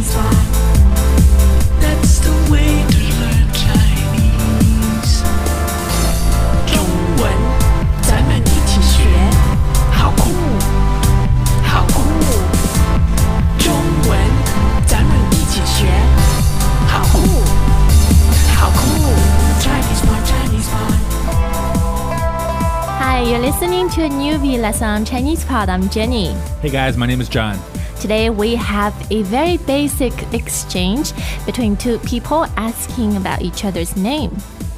Chinese pot. That's the way to learn Chinese. 中文，咱们一起学，好酷，好酷。中文，咱们一起学，好酷，好酷。Chinese pot, Chinese pot. Hi, you're listening to a Newbie lesson on Chinese Pod. I'm Jenny. Hey guys, my name is John. Today we have a very basic exchange between two people asking about each other's name.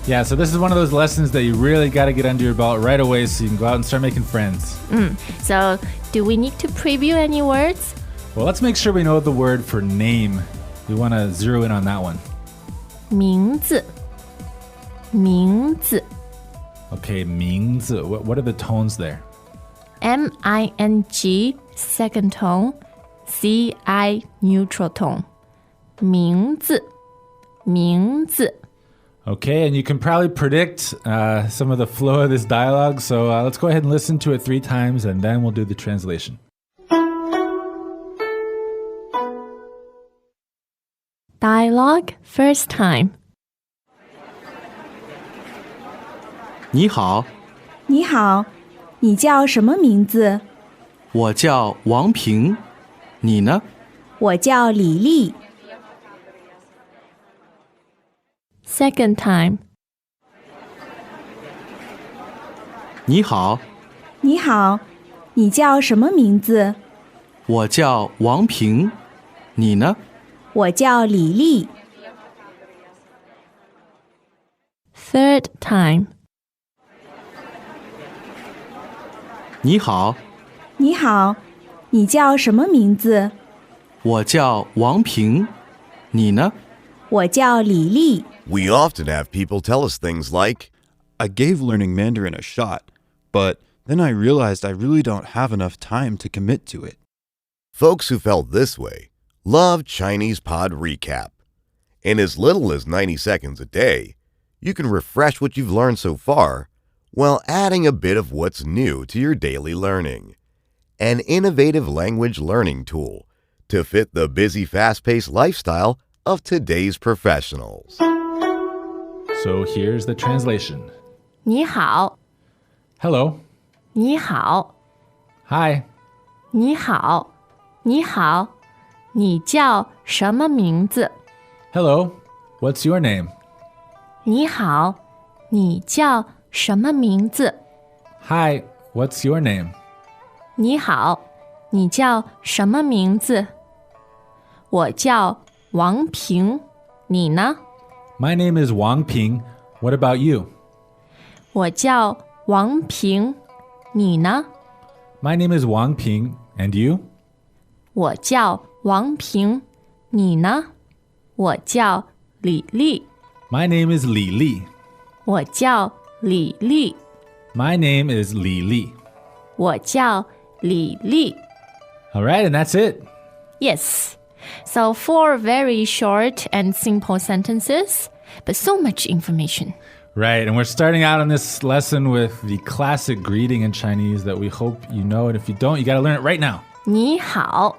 Yeah, so this is one of those lessons that you really got to get under your belt right away so you can go out and start making friends. So, do we need to preview any words? Well, let's make sure we know the word for name. We want to zero in on that one. 名字，名字 Okay, 名字. What are the tones there? M-I-N-G, second tone, C-I, neutral tone. 名字，名字 Okay, and you can probably predict some of the flow of this dialogue, so let's go ahead and listen to it 3 times, and then we'll do the translation. Dialogue, first time. 你好，你好，你叫什么名字？我叫王平，你呢？我叫李丽。Second time. 你好，你好，你叫什么名字？我叫王平，你呢？我叫李丽。Third time. 你好，你好，你叫什么名字？我叫王平，你呢？我叫李丽。We often have people tell us things like, I gave learning Mandarin a shot, but then I realized I really don't have enough time to commit to it. folks who felt this way love Chinese Pod Recap. In as little as 90 seconds a day, you can refresh what you've learned so far while adding a bit of what's new to your daily learning. An innovative language learning tool to fit the busy, fast-paced lifestyle of today's professionals. So here's the translation. 你好， Hello. 你好， Hi. 你好，你好，你叫什么名字？ Hello. What's your name? 你好，你叫什么名字？ Hi. What's your name? 你好，你叫什么名字？我叫王平，你呢？ My name is Wang Ping. What about you? 我叫王平，你呢？ My name is Wang Ping. And you? 我叫王平，你呢？我叫李丽， My name is Li Li. 我叫李丽， My name is Li Li. 我叫李丽。 All right, and that's it. Yes. So 4 very short and simple sentences, but so much information. Right, and we're starting out on this lesson with the classic greeting in Chinese that we hope you know, and if you don't, you got to learn it right now. 你好，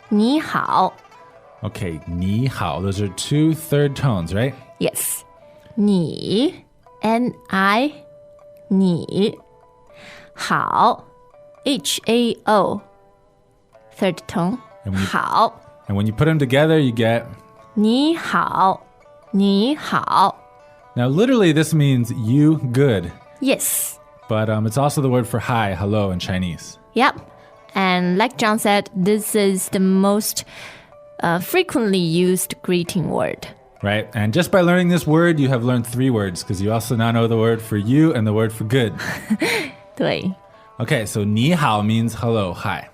你好。 Okay, ni hao. Those are 2 third tones, right? Yes. 你 N-I 你好 H-A-O third tone And when you- 好 And when you put them together, you get... 你好你好 Now, literally, this means you good. Yes. But it's also the word for hi, hello in Chinese. Yep. And like John said, this is the most frequently used greeting word. Right? And just by learning this word, you have learned 3 words because you also now know the word for you and the word for good. 对 Okay, so ni hao means hello, hi.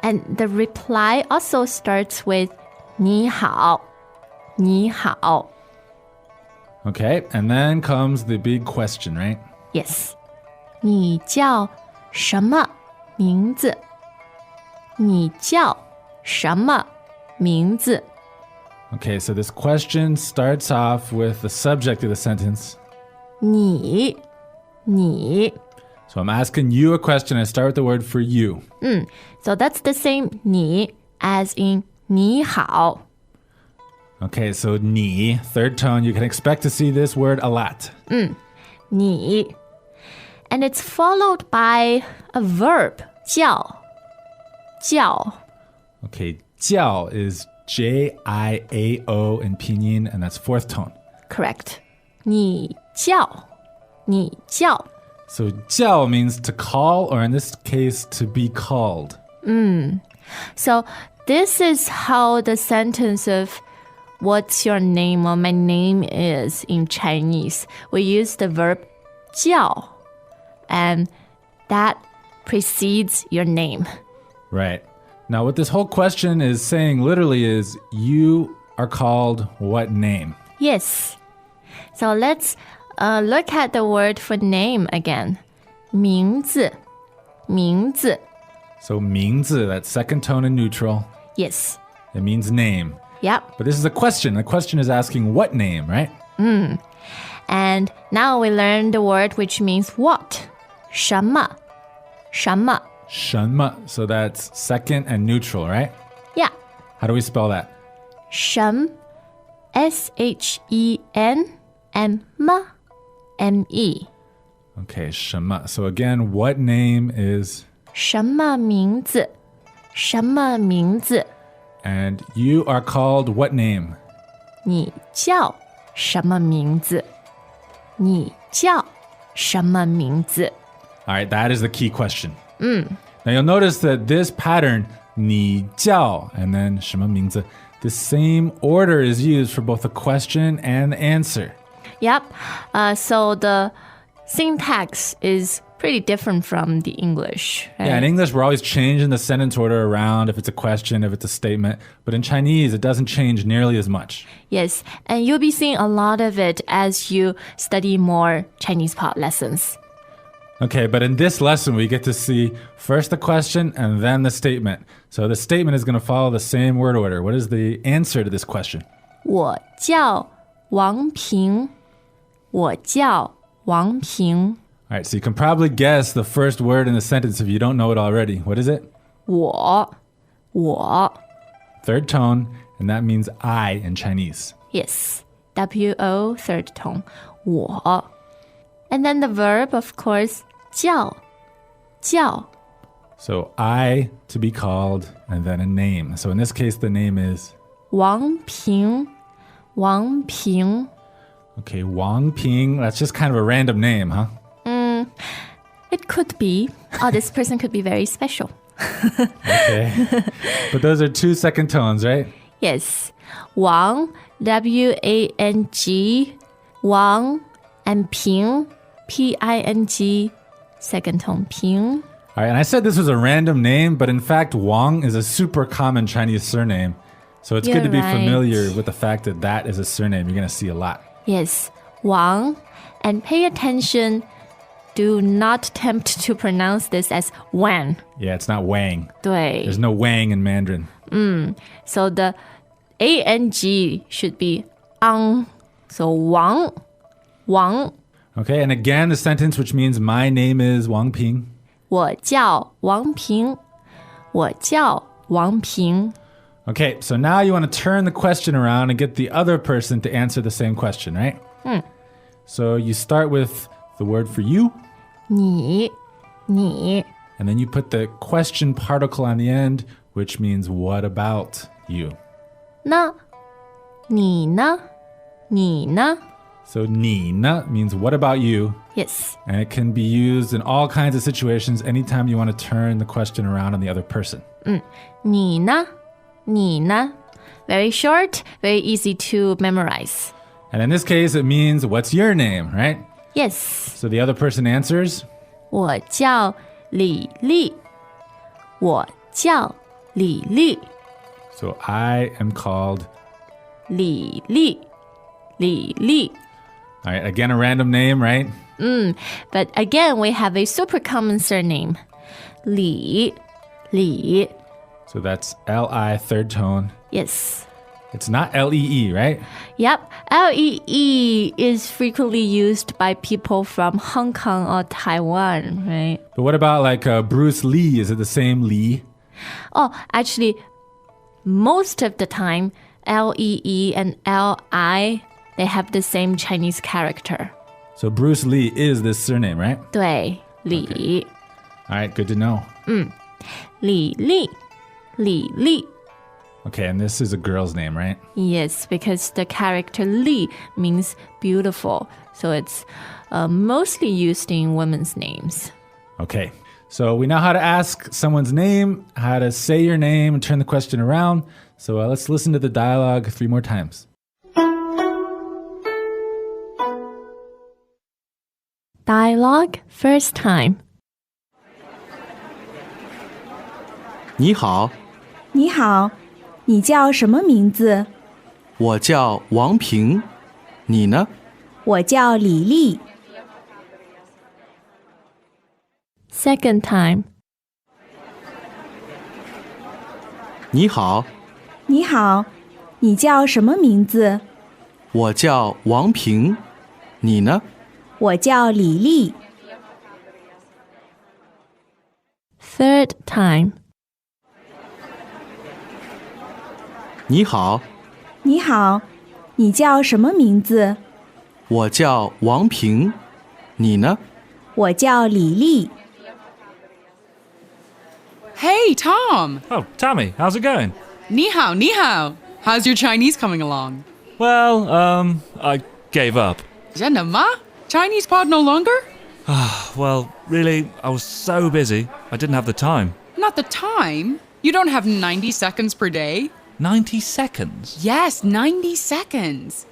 And the reply also starts with 你好你好 Okay, and then comes the big question, right? Yes. 你叫什么名字？你叫什么名字？ Okay, so this question starts off with the subject of the sentence. 你 So I'm asking you a question. I start with the word for you. So that's the same 你 as in 你好. Okay, so 你, third tone, you can expect to see this word a lot. 你. And it's followed by a verb, 叫. 叫. Okay, 叫 is J-I-A-O in pinyin, and that's fourth tone. Correct. 你叫. 你叫. So 叫 means to call, or in this case, to be called. So this is how the sentence of what's your name or my name is in Chinese. We use the verb 叫, and that precedes your name. Right. Now, what this whole question is saying literally is, you are called what name? Yes. So let's look at the word for name again. 名字. 名字. So 名字, that second tone in neutral, Yes. it means name. Yep. But this is a question. The question is asking what name, right? And now we learn the word which means what. 什么. 什么. 什么. So that's second and neutral, right? Yeah. How do we spell that? 什 S-H-E-N and M-E. Okay, 什么. So again, what name is... 什么名字? 什么名字? And you are called what name? 你叫什么名字? 你叫什么名字? All right, that is the key question. Now you'll notice that this pattern, 你叫 and then 什么名字, the same order is used for both the question and the answer. Yep. So the syntax is pretty different from the English. Right? Yeah, in English, we're always changing the sentence order around if it's a question, if it's a statement. But in Chinese, it doesn't change nearly as much. Yes, and you'll be seeing a lot of it as you study more Chinese pot lessons. Okay, but in this lesson, we get to see first the question and then the statement. So the statement is going to follow the same word order. What is the answer to this question? 我叫王平. 我叫王平. All right, so you can probably guess the first word in the sentence if you don't know it already. What is it? 我 Third tone, and that means I in Chinese. Yes. W-O, third tone. 我. And then the verb, of course, 叫. 叫. So I, to be called, and then a name. So in this case, the name is... 王平. 王平. Okay, Wang Ping. That's just kind of a random name, huh? It could be. Oh, this person could be very special. Okay. But those are two second tones, right? Yes. Wang, W-A-N-G, Wang, and Ping, P-I-N-G, second tone, Ping. All right, and I said this was a random name, but in fact, Wang is a super common Chinese surname. So it's good You're to be right. familiar with the fact that that is a surname you're going to see a lot. Yes, Wang. And pay attention. Do not attempt to pronounce this as Wang. Yeah, it's not Wang. 对. There's no Wang in Mandarin. So the A-N-G should be Ang. So Wang. Wang. Okay, and again, the sentence which means my name is Wang Ping. 我叫王平. 我叫王平. Okay, so now you want to turn the question around and get the other person to answer the same question, right? So you start with the word for you, 你 and then you put the question particle on the end, which means what about you? 呢你呢 So 你呢 means what about you? Yes. And it can be used in all kinds of situations anytime you want to turn the question around on the other person. 你呢 Very short, very easy to memorize. And in this case, it means what's your name, right? Yes. So the other person answers, 我叫李丽. 我叫李丽. so I am called, 李丽. all right, again, a random name, right? But again, we have a super common surname. Li. So that's L-I, third tone. Yes. It's not L-E-E, right? Yep. L-E-E is frequently used by people from Hong Kong or Taiwan, right? But what about like Bruce Lee? Is it the same Lee? Oh, actually, most of the time, Lee and Li, they have the same Chinese character. So Bruce Lee is this surname, right? 对，李 All right, good to know. 李丽 Okay, and this is a girl's name, right? Yes, because the character Li means beautiful. So it's mostly used in women's names. Okay, so we know how to ask someone's name, how to say your name, and turn the question around. So let's listen to the dialogue 3 more times. Dialogue first time. 你好，你好，你叫什么名字？我叫王平，你呢？我叫李丽。 Second time. 你好，你好，你叫什么名字？我叫王平，你呢？我叫李丽。 Third time. 你好，你好，你叫什么名字？我叫王平，你呢？我叫李丽。 Hey, Tom! Oh, Tammy, how's it going? Ni hao, ni hao. How's your Chinese coming along? Well, I gave up. 真的吗? Chinese pod no longer? Well, really, I was so busy, I didn't have the time. Not the time. You don't have 90 seconds per day? 90 seconds? Yes, 90 seconds.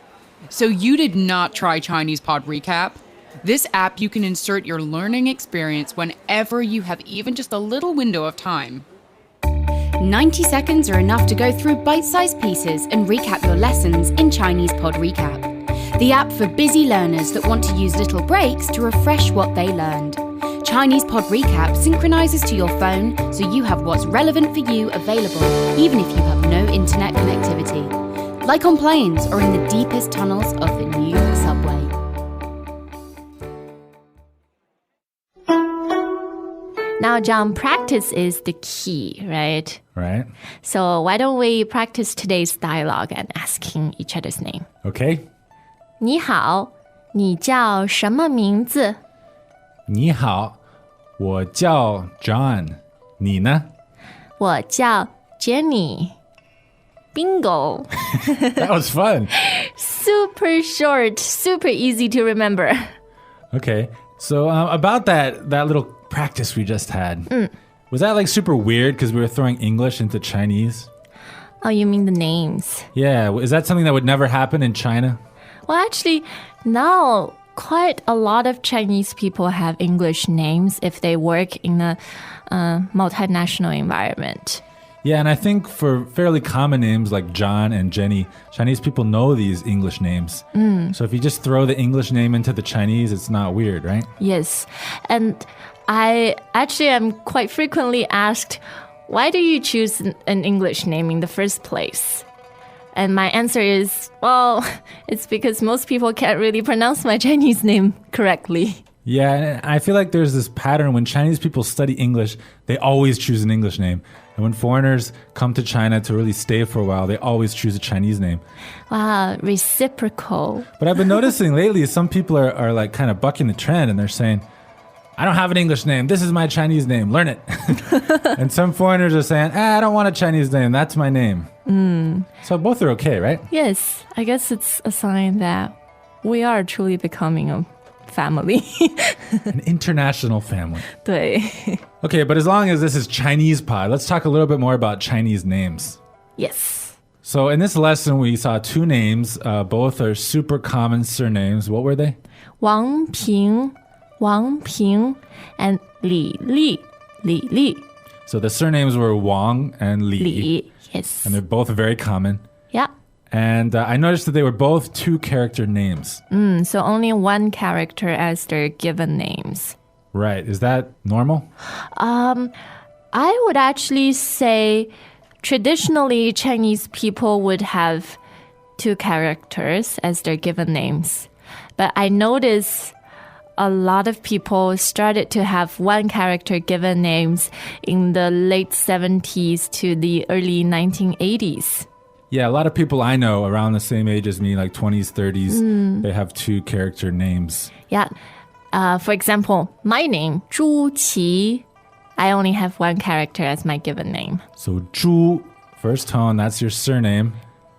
So you did not try Chinese Pod Recap? This app, you can insert your learning experience whenever you have even just a little window of time. 90 seconds are enough to go through bite-sized pieces and recap your lessons in Chinese Pod Recap, the app for busy learners that want to use little breaks to refresh what they learned. Chinese Pod Recap synchronizes to your phone so you have what's relevant for you available even if you have no internet connectivity, like on planes or in the deepest tunnels of the New York subway. Now, John, practice is the key, right? Right. So why don't we practice today's dialogue and asking each other's name? Okay. 你好，你叫什么名字？你好，我叫 John. 你呢？我叫 Jenny. Bingo. That was fun. Super short, super easy to remember. Okay. So about that little practice we just had, was that like super weird because we were throwing English into Chinese? Oh, you mean the names? Yeah. Is that something that would never happen in China? Well, actually, now quite a lot of Chinese people have English names if they work in a multinational environment. Yeah, and I think for fairly common names like John and Jenny, Chinese people know these English names. So if you just throw the English name into the Chinese, it's not weird, right? Yes. And I actually am quite frequently asked, why do you choose an English name in the first place? And my answer is, well, it's because most people can't really pronounce my Chinese name correctly. Yeah, and I feel like there's this pattern when Chinese people study English, they always choose an English name. And when foreigners come to China to really stay for a while, they always choose a Chinese name. Wow, reciprocal. But I've been noticing lately, some people are like kind of bucking the trend and they're saying, I don't have an English name. This is my Chinese name. Learn it. And some foreigners are saying, I don't want a Chinese name. That's my name. So both are okay, right? Yes, I guess it's a sign that we are truly becoming a family. An international family. 对. Okay, but as long as this is Chinese pod, let's talk a little bit more about Chinese names. Yes. So in this lesson, we saw 2 names. Both are super common surnames. What were they? 王平, and 李丽. So the surnames were Wang and Li. Li, yes. And they're both very common. Yeah. And I noticed that they were both 2-character names. So only one character as their given names. Right. Is that normal? I would actually say traditionally Chinese people would have 2 characters as their given names. But I notice a lot of people started to have one character given names in the late 70s to the early 1980s. Yeah, a lot of people I know around the same age as me, like 20s, 30s, they have 2 character names. Yeah. For example, my name, 朱琪, I only have one character as my given name. So 朱, first tone, that's your surname.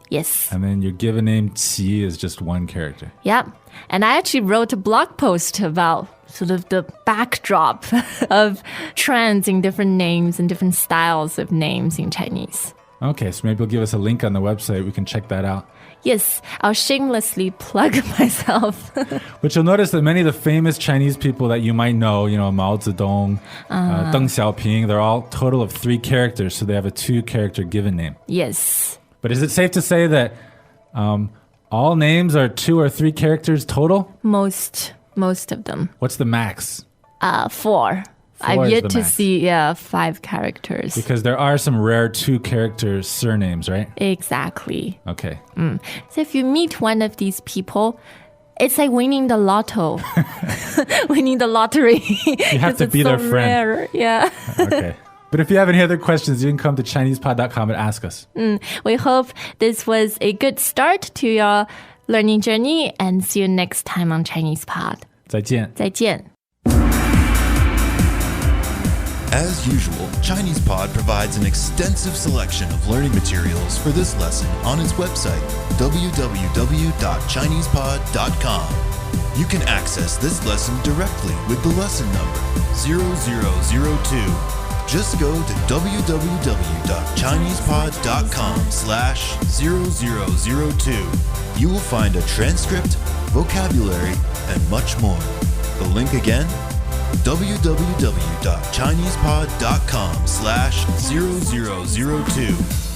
Yes. And then your given name, Qi, is just one character. Yeah. And I actually wrote a blog post about sort of the backdrop of trends in different names and different styles of names in Chinese. Okay, so maybe you'll give us a link on the website. We can check that out. Yes, I'll shamelessly plug myself. But you'll notice that many of the famous Chinese people that you might know, Mao Zedong, Deng Xiaoping, they're all total of 3 characters, so they have a 2-character given name. Yes. But is it safe to say that all names are 2 or 3 characters total? Most of them. What's the max? 4. I've is yet the to max. see 5 characters. Because there are some rare 2-character surnames, right? Exactly. Okay. So if you meet one of these people, it's like winning the lotto. Winning the lottery. You have to be their friend. Rare. Yeah. Okay. But if you have any other questions, you can come to ChinesePod.com and ask us. We hope this was a good start to your learning journey, and see you next time on Chinese Pod. 再见. 再见. As usual, ChinesePod provides an extensive selection of learning materials for this lesson on its website, www.chinesepod.com. You can access this lesson directly with the lesson number 0002. Just go to www.chinesepod.com/0002. You will find a transcript, vocabulary, and much more. The link again, www.chinesepod.com/0002.